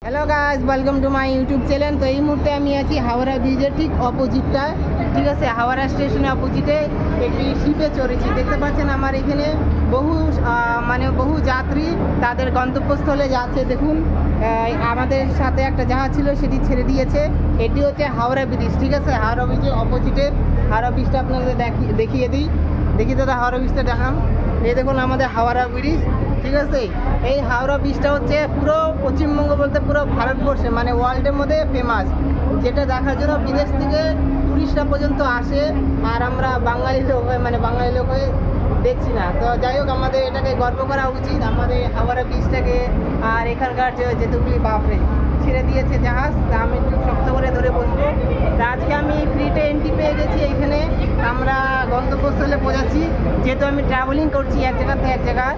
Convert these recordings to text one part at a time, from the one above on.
Hello guys, welcome to my YouTube channel. তো এই মুহূর্তে আমি আছি হাওড়া ব্রিজের ঠিক অপোজিটটা, ঠিক আছে। হাওড়া স্টেশনের অপোজিটে একটি শিপে চড়েছি। দেখতে পাচ্ছেন আমার এখানে বহু যাত্রী তাদের গন্তব্যস্থলে যাচ্ছে। দেখুন, আমাদের সাথে একটা জাহাজ ছিল, সেটি ছেড়ে দিয়েছে। এটি হচ্ছে হাওড়া ব্রিজ, ঠিক আছে। হাওড়া ব্রিজের অপোজিটে হাওড়া ব্রিজটা আপনাদের দেখিয়ে দিই। দেখি দাদা, হাওড়া ব্রিজটা দেখান। এই দেখুন আমাদের হাওড়া ব্রিজ, ঠিক আছে। এই হাওড়া ব্রিজটা হচ্ছে পুরো পশ্চিমবঙ্গ বলতে পুরো ভারতবর্ষে মানে ওয়ার্ল্ডের মধ্যে ফেমাস, যেটা দেখার জন্য বিদেশ থেকে টুরিস্টরা পর্যন্ত আসে। আর আমরা বাঙালি লোক হয়ে দেখছি না। তো যাই হোক, আমাদের এটাকে গর্ব করা উচিত, আমাদের হাওড়া ব্রিজটাকে। আর এখানকার যেতগুলি বাপরে ছেড়ে দিয়েছে জাহাজ, তা আমি একটু শক্ত করে ধরে বসবো। তা আজকে আমি ফ্রিতে এন্ট্রি পেয়ে গেছি এইখানে। আমরা গন্তব্যস্থলে পৌঁছাচ্ছি, যেহেতু আমি ট্রাভেলিং করছি এক জায়গা থেকে এক জায়গায়।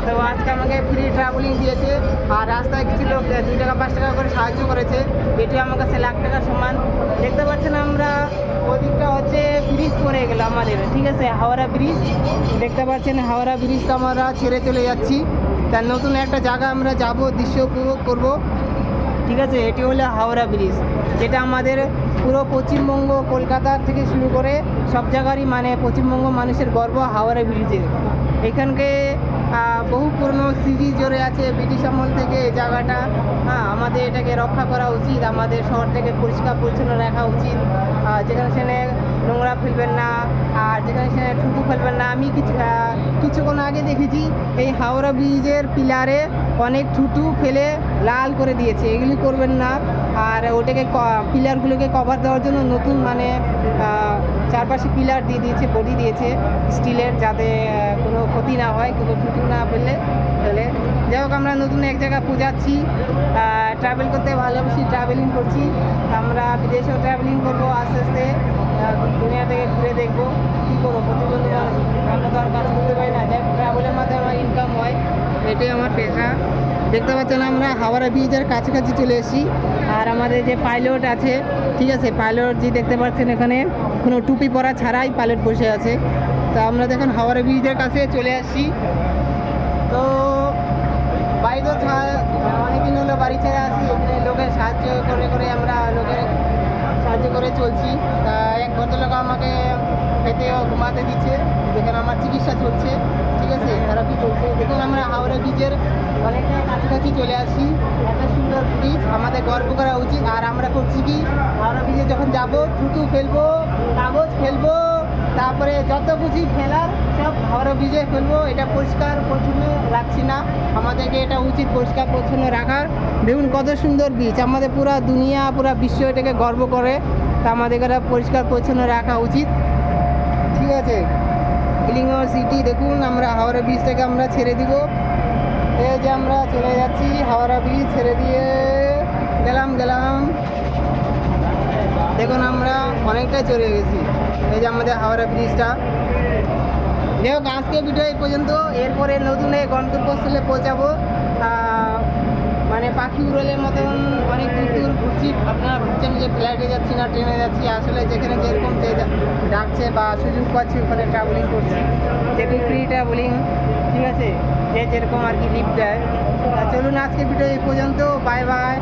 তো আজকে আমাকে ফ্রি ট্রাভেলিং দিয়েছে। আর রাস্তায় কিছু লোক 2 টাকা 5 টাকা করে সাহায্য করেছে, এটি আমার কাছে লাখ টাকার সমান। দেখতে পাচ্ছেন আমরা ওদিকটা হচ্ছে ব্রিজ পড়ে গেল আমাদের, ঠিক আছে, হাওড়া ব্রিজ। দেখতে পাচ্ছেন হাওড়া ব্রিজটা আমরা ছেড়ে চলে যাচ্ছি। তার নতুন একটা জায়গা আমরা যাব, দৃশ্য উপভোগ করবো, ঠিক আছে। এটি হলো হাওড়া ব্রিজ, যেটা আমাদের পুরো পশ্চিমবঙ্গ, কলকাতা থেকে শুরু করে সব জায়গারই মানে পশ্চিমবঙ্গ মানুষের গর্ব হাওড়া ব্রিজের। এখানকে বহু পুরনো স্মৃতি জড়ে আছে ব্রিটিশ আমল থেকে এই জায়গাটা। আমাদের এটাকে রক্ষা করা উচিত, আমাদের শহরটাকে পরিষ্কার পরিচ্ছন্ন রাখা উচিত। যেখানে সেখানে নোংরা ফেলবেন না, আর যেখানে সেখানে থুতু ফেলবেন না। আমি কিছুক্ষণ আগে দেখেছি এই হাওড়া ব্রিজের পিলারে অনেক থুতু ফেলে লাল করে দিয়েছে, এগুলি করবেন না। আর ওটাকে পিলারগুলোকে কভার দেওয়ার জন্য নতুন চারপাশে পিলার দিয়ে দিয়েছে, বডি দিয়েছে স্টিলের, যাতে কোনো ক্ষতি না হয়, কোনো থুতু না ফেলে। যাই হোক, আমরা নতুন এক জায়গায় পৌঁছাচ্ছি। ট্রাভেল করতে ভালোবাসি, ট্রাভেলিং করছি। আমরা বিদেশেও ট্রাভেলিং করবো আস্তে আস্তে, দুনিয়াটাকে ঘুরে দেখবো। কী করবো, প্রতিবন্ধী মানুষ, আমরা তো আর কাজ করতে পারি না। যাই ট্রাভেলের মাধ্যমে আমার ইনকাম হয়, এটাই আমার পেশা। দেখতে পাচ্ছেন আমরা হাওড়া ব্রিজের কাছাকাছি চলে এসেছি। আর আমাদের যে পাইলট আছে, ঠিক আছে, পাইলট যে দেখতে পাচ্ছেন এখানে কোনো টুপি পরা ছাড়াই পাইলট বসে আছে। তো আমরা দেখুন হাওড়া ব্রিজের কাছে চলে আসছি। তো বাড়ি তো অনেকদিন হলো বাড়ি ছেড়ে আসি, এখানে লোকের সাহায্য করে আমরা লোকের সাহায্য করে চলছি। তা এক ভদ্রলোক আমাকে খেতে ও ঘুমাতে দিচ্ছে, যেখানে আমার চিকিৎসা চলছে, ঠিক আছে, থেরাপি চলছে। দেখুন আমরা হাওড়া ব্রিজের অনেকটা কাছাকাছি চলে আসি। একটা সুন্দর ব্রিজ, আমাদের গর্ব করা উচিত। আর আমরা করছি কি, হাওড়া ব্রিজে যখন যাব থুতু ফেলবো, কাগজ ফেলবো, তারপরে যত বুঝি ফেলার সব হাওড়া ব্রিজে ফেলবো। এটা পরিষ্কার পরিচ্ছন্ন রাখছি না, আমাদেরকে এটা উচিত পরিষ্কার পরিচ্ছন্ন রাখার। দেখুন কত সুন্দর ব্রিজ, আমাদের পুরা দুনিয়া পুরা বিশ্ব এটাকে গর্ব করে। তা আমাদেরকে এটা পরিষ্কার পরিচ্ছন্ন রাখা উচিত, ঠিক আছে। Cleaner city. দেখুন আমরা হাওড়া ব্রিজটাকে আমরা ছেড়ে দিব। এই যে আমরা চলে যাচ্ছি, হাওড়া ব্রিজ ছেড়ে দিয়ে গেলাম। দেখুন আমরা অনেকটাই চলে গেছি। এই যে আমাদের হাওড়া ব্রিজটা। যাই হোক, আজকে ভিডিও এই পর্যন্ত। এরপরে নতুন এই গন্তব্যস্থলে পৌঁছাবো। মানে পাখি উড়ালের মতন অনেক দূর ঘুরছি। আপনারা ভাবছেন যে ফ্লাইটে যাচ্ছি না ট্রেনে যাচ্ছি, আসলে যেখানে যেরকম ডাকছে বা সুযোগ পাচ্ছি ওখানে ট্রাভেলিং করছি, যেটি ফ্রি ট্রাভেলিং, ঠিক আছে, যে যেরকম আর কি লিফট দেয়। চলুন আজকে ভিডিও এই পর্যন্ত, বাই বাই।